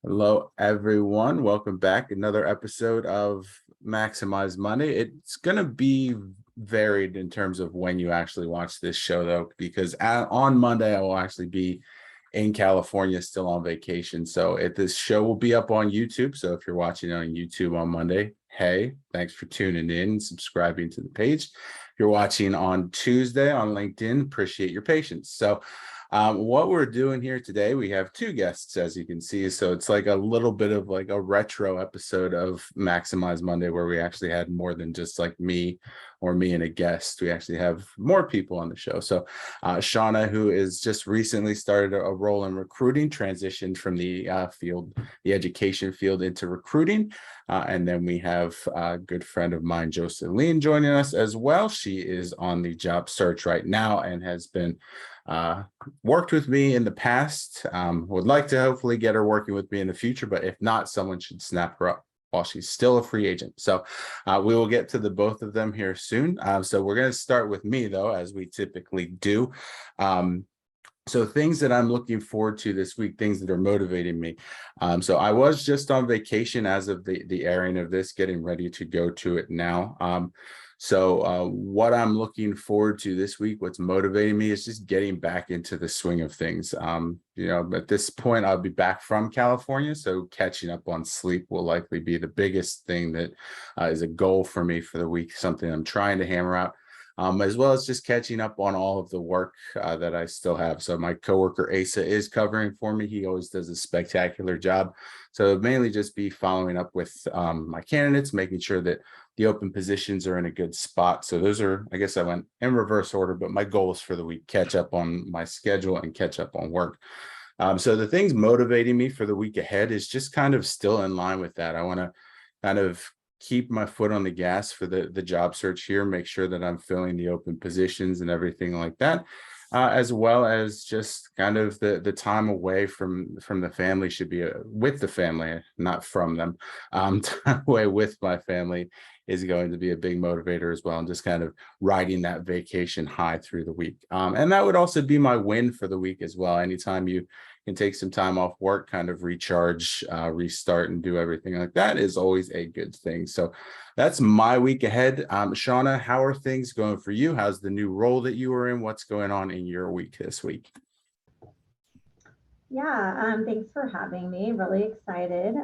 Hello, everyone. Welcome back. Another episode of Maximize Money. It's going to be varied in terms of when you actually watch this show, though, because on Monday, I will actually be in California, still on vacation. So this show will be up on YouTube. So if you're watching on YouTube on Monday, hey, thanks for tuning in, subscribing to the page. If you're watching on Tuesday on LinkedIn, appreciate your patience. So what we're doing here today, we have two guests, as you can see. So it's like a little bit of like a retro episode of Maximize Monday, where we actually had more than just like me and a guest. We actually have more people on the show. So Shawna, who is just recently started a role in recruiting, transitioned from the the education field into recruiting. And then we have a good friend of mine, Joselin, joining us as well. She is on the job search right now and has been worked with me in the past. Would like to hopefully get her working with me in the future, but if not, someone should snap her up while she's still a free agent. So we will get to the both of them here soon. So we're going to start with me, though, as we typically do. So things that I'm looking forward to this week, things that are motivating me. So I was just on vacation as of the airing of this, getting ready to go to it now. So what I'm looking forward to this week, what's motivating me is just getting back into the swing of things. At this point, I'll be back from California, so catching up on sleep will likely be the biggest thing that is a goal for me for the week, something I'm trying to hammer out. As well as just catching up on all of the work that I still have. So my coworker Asa is covering for me. He always does a spectacular job. So mainly just be following up with my candidates, making sure that the open positions are in a good spot. So those are, I guess I went in reverse order, but my goals for the week: catch up on my schedule and catch up on work. So the things motivating me for the week ahead is just kind of still in line with that. I want to kind of keep my foot on the gas for the job search here, make sure that I'm filling the open positions and everything like that, as well as just kind of the time away from the family should be with the family, not from them. Time away with my family is going to be a big motivator as well, and just kind of riding that vacation high through the week. And that would also be my win for the week as well. Anytime you can take some time off work, kind of recharge, restart, and do everything like that is always a good thing. So that's my week ahead. Shawna, how are things going for you? How's the new role that you were in? What's going on in your week this week? Yeah, thanks for having me. Really excited.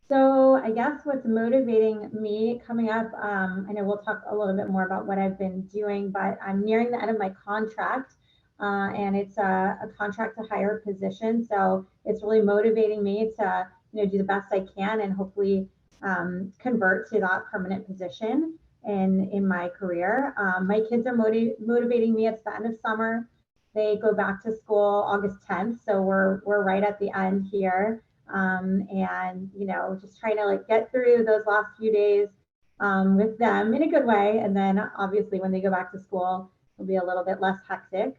So I guess what's motivating me coming up, I know we'll talk a little bit more about what I've been doing, but I'm nearing the end of my contract, and it's a contract to hire position. So it's really motivating me to, do the best I can and hopefully convert to that permanent position in my career. My kids are motivating me. It's the end of summer. They go back to school August 10th, so we're right at the end here, and just trying to like get through those last few days with them in a good way, and then obviously when they go back to school, it'll be a little bit less hectic.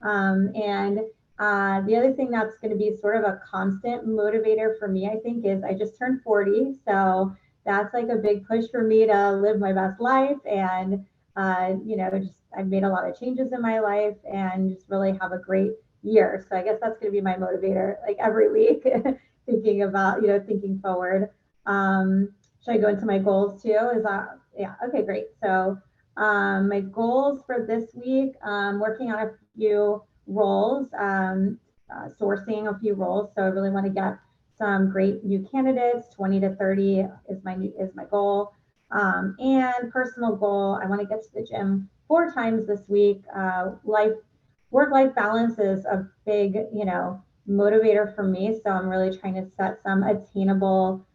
And the other thing that's going to be sort of a constant motivator for me, I think, is I just turned 40, so that's like a big push for me to live my best life and just I've made a lot of changes in my life and just really have a great year. So I guess that's going to be my motivator, like every week, thinking about, thinking forward. Should I go into my goals too? Is that, yeah, okay, great. So my goals for this week, working on a few roles, sourcing a few roles. So I really want to get some great new candidates. 20 to 30 is my goal. And personal goal, I want to get to the gym 4 times this week. Work life balance is a big, motivator for me. So I'm really trying to set some attainable,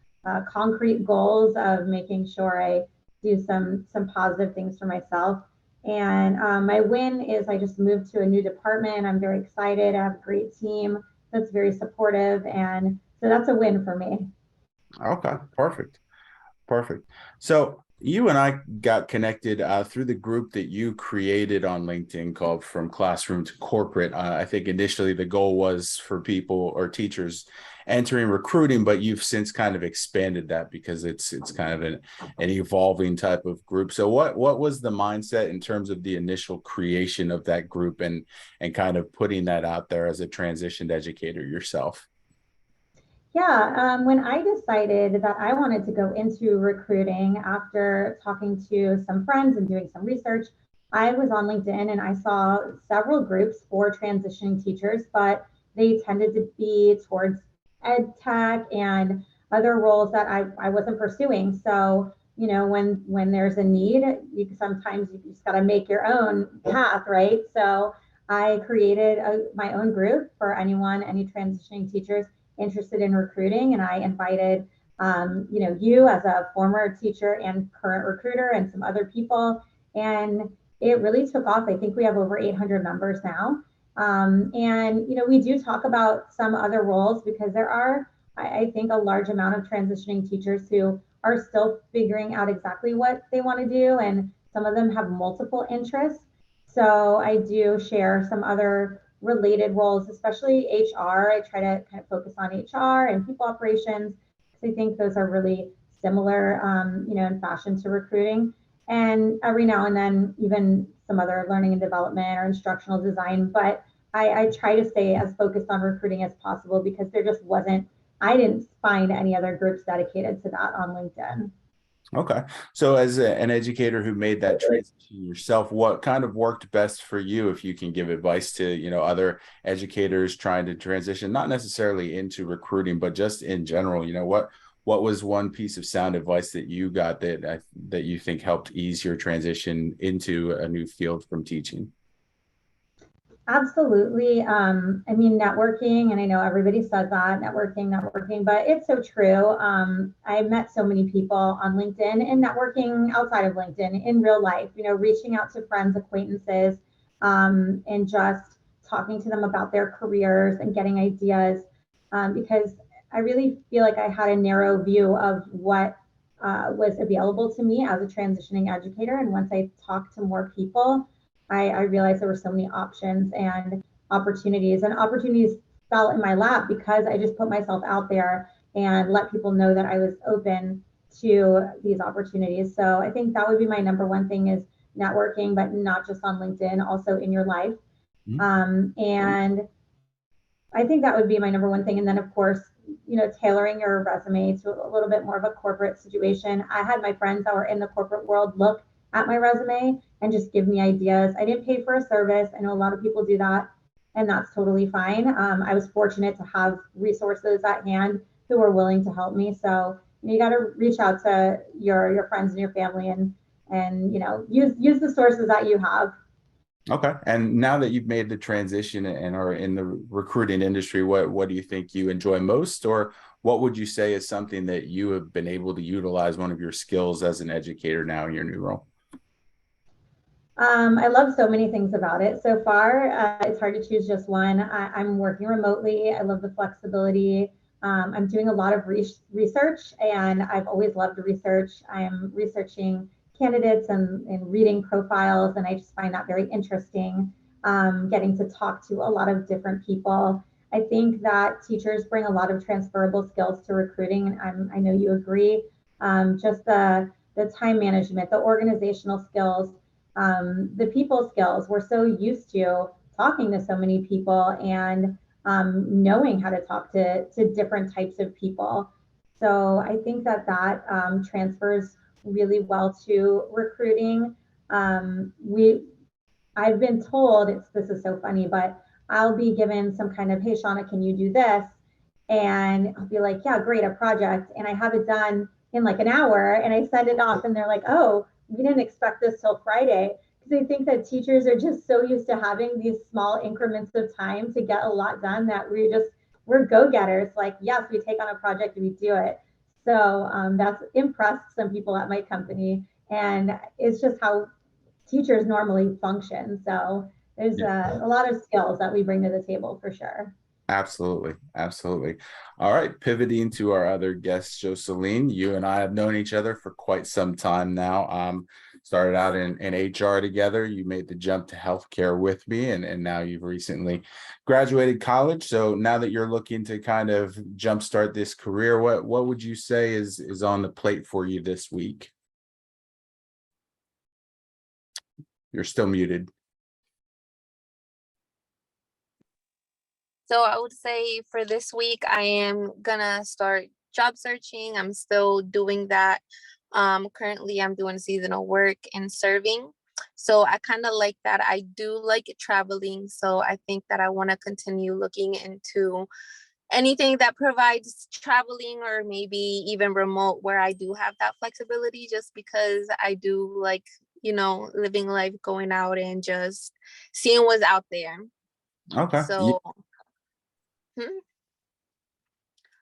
concrete goals of making sure I do some positive things for myself. And my win is I just moved to a new department. I'm very excited. I have a great team that's very supportive, and so that's a win for me. Okay, perfect. Perfect. So you and I got connected through the group that you created on LinkedIn called From Classroom to Corporate. I think initially the goal was for people or teachers entering recruiting, but you've since kind of expanded that because it's kind of an evolving type of group. So what was the mindset in terms of the initial creation of that group and kind of putting that out there as a transitioned educator yourself? Yeah, when I decided that I wanted to go into recruiting after talking to some friends and doing some research, I was on LinkedIn and I saw several groups for transitioning teachers, but they tended to be towards ed tech and other roles that I wasn't pursuing. So, when there's a need, sometimes you just got to make your own path, right? So I created my own group for any transitioning teachers interested in recruiting, and I invited you as a former teacher and current recruiter and some other people, and it really took off. I think we have over 800 members now, and we do talk about some other roles because there are, I think, a large amount of transitioning teachers who are still figuring out exactly what they want to do, and some of them have multiple interests. So I do share some other related roles, especially HR. I try to kind of focus on HR and people operations because I think those are really similar, in fashion to recruiting. And every now and then, even some other learning and development or instructional design. But I try to stay as focused on recruiting as possible because there just wasn't, I didn't find any other groups dedicated to that on LinkedIn. Okay. So as an educator who made that transition yourself, what kind of worked best for you if you can give advice to, other educators trying to transition, not necessarily into recruiting, but just in general, what was one piece of sound advice that you got that you think helped ease your transition into a new field from teaching? Absolutely. I mean, networking, and I know everybody says that networking, but it's so true. I met so many people on LinkedIn and networking outside of LinkedIn in real life, reaching out to friends, acquaintances, and just talking to them about their careers and getting ideas. Because I really feel like I had a narrow view of what was available to me as a transitioning educator. And once I talked to more people, I realized there were so many options and opportunities fell in my lap because I just put myself out there and let people know that I was open to these opportunities. So I think that would be my number one thing is networking, but not just on LinkedIn, also in your life. And I think that would be my number one thing. And then, of course, tailoring your resume to a little bit more of a corporate situation. I had my friends that were in the corporate world look at my resume and just give me ideas. I didn't pay for a service. I know a lot of people do that, and that's totally fine. I was fortunate to have resources at hand who were willing to help me. So you got to reach out to your friends and your family and use the sources that you have. Okay. And now that you've made the transition and are in the recruiting industry, what do you think you enjoy most, or what would you say is something that you have been able to utilize one of your skills as an educator now in your new role? I love so many things about it so far. It's hard to choose just one. I'm working remotely. I love the flexibility. I'm doing a lot of research, and I've always loved research. I'm researching candidates and reading profiles, and I just find that very interesting. Getting to talk to a lot of different people. I think that teachers bring a lot of transferable skills to recruiting, and I know you agree. Just the time management, the organizational skills, the people skills. We're so used to talking to so many people and knowing how to talk to different types of people. So I think that transfers really well to recruiting. We I've been told this is so funny, but I'll be given some kind of, hey, Shawna, can you do this? And I'll be like, yeah, great, a project. And I have it done in like an hour and I send it off and they're like, oh, we didn't expect this till Friday. Because I think that teachers are just so used to having these small increments of time to get a lot done that we're go-getters. Like, yes, we take on a project and we do it. So that's impressed some people at my company. And it's just how teachers normally function. So there's a lot of skills that we bring to the table for sure. Absolutely. Absolutely. All right. Pivoting to our other guest, Joselin, you and I have known each other for quite some time now. Started out in HR together. You made the jump to healthcare with me, and now you've recently graduated college. So now that you're looking to kind of jumpstart this career, what would you say is on the plate for you this week? You're still muted. So I would say for this week, I am gonna start job searching. I'm still doing that. Currently, I'm doing seasonal work and serving. So I kind of like that. I do like traveling. So I think that I want to continue looking into anything that provides traveling or maybe even remote where I do have that flexibility just because I do like, living life, going out and just seeing what's out there. Okay. So, hmm.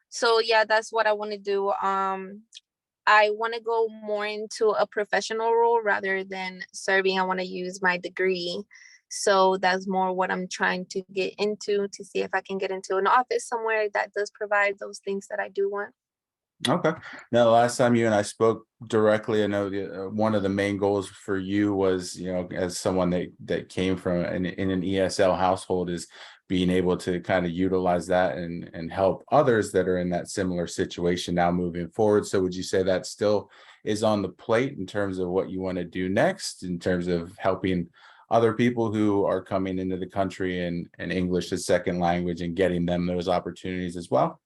So yeah, that's what I want to do. I want to go more into a professional role rather than serving. I want to use my degree. So that's more what I'm trying to get into to see if I can get into an office somewhere that does provide those things that I do want. Okay. Now, the last time you and I spoke directly, I know one of the main goals for you was, as someone that came from in an ESL household, is being able to kind of utilize that and help others that are in that similar situation now moving forward. So, would you say that still is on the plate in terms of what you want to do next, in terms of helping other people who are coming into the country and English as second language and getting them those opportunities as well?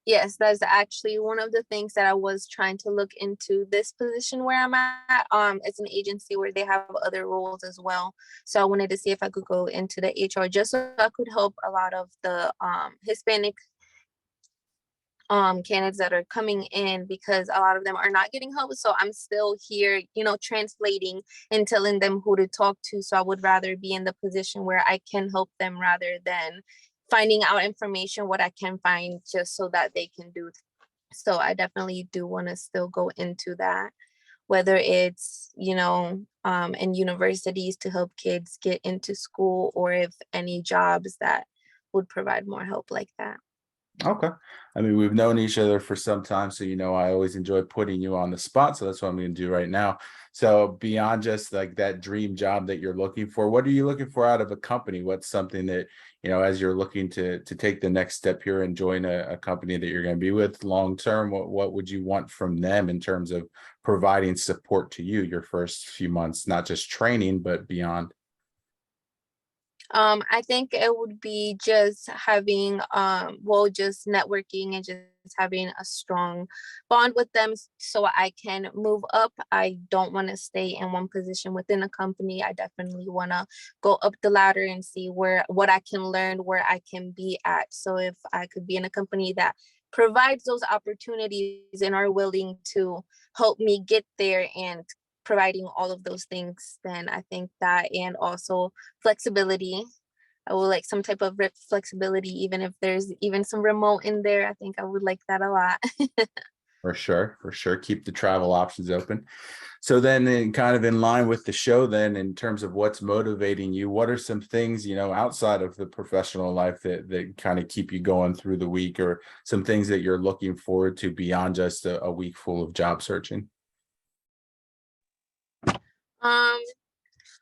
Yes, that's actually one of the things that I was trying to look into this position where I'm at. It's an agency where they have other roles as well. So I wanted to see if I could go into the HR just so I could help a lot of the Hispanic candidates that are coming in because a lot of them are not getting help. So I'm still here, translating and telling them who to talk to. So I would rather be in the position where I can help them rather than finding out information what I can find just so that they can do. So I definitely do want to still go into that, whether it's, in universities to help kids get into school or if any jobs that would provide more help like that. Okay. I mean, we've known each other for some time, so I always enjoy putting you on the spot. So that's what I'm going to do right now. So beyond just like that dream job that you're looking for, what are you looking for out of a company? What's something that, as you're looking to take the next step here and join a company that you're going to be with long term, what would you want from them in terms of providing support to you your first few months, not just training, but beyond? I think it would be just having, just networking and just having a strong bond with them so I can move up. I don't want to stay in one position within a company. I definitely want to go up the ladder and see what I can learn, where I can be at. So if I could be in a company that provides those opportunities and are willing to help me get there and providing all of those things, then I think that, and also flexibility. I would like some type of flexibility, even if there's even some remote in there. I think I would like that a lot. For sure, for sure. Keep the travel options open. So then kind of in line with the show, then in terms of what's motivating you, what are some things, outside of the professional life that kind of keep you going through the week, or some things that you're looking forward to beyond just a week full of job searching? Um,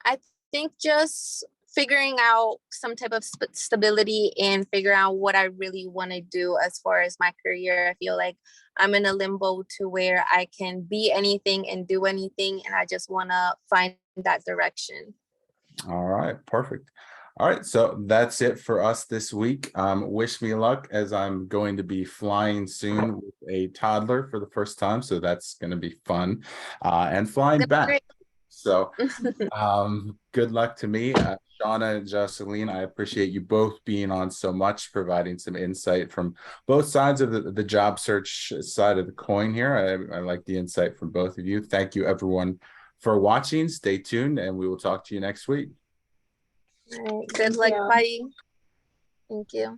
I think just figuring out some type of stability and figure out what I really want to do as far as my career. I feel like I'm in a limbo to where I can be anything and do anything, and I just want to find that direction. All right, perfect. All right, so that's it for us this week. Wish me luck, as I'm going to be flying soon with a toddler for the first time, so that's going to be fun, and flying back. Great. So good luck to me. Shawna and Joselin, I appreciate you both being on so much, providing some insight from both sides of the job search side of the coin here. I like the insight from both of you. Thank you, everyone, for watching. Stay tuned, and we will talk to you next week. All right. Good luck. Bye. Thank you.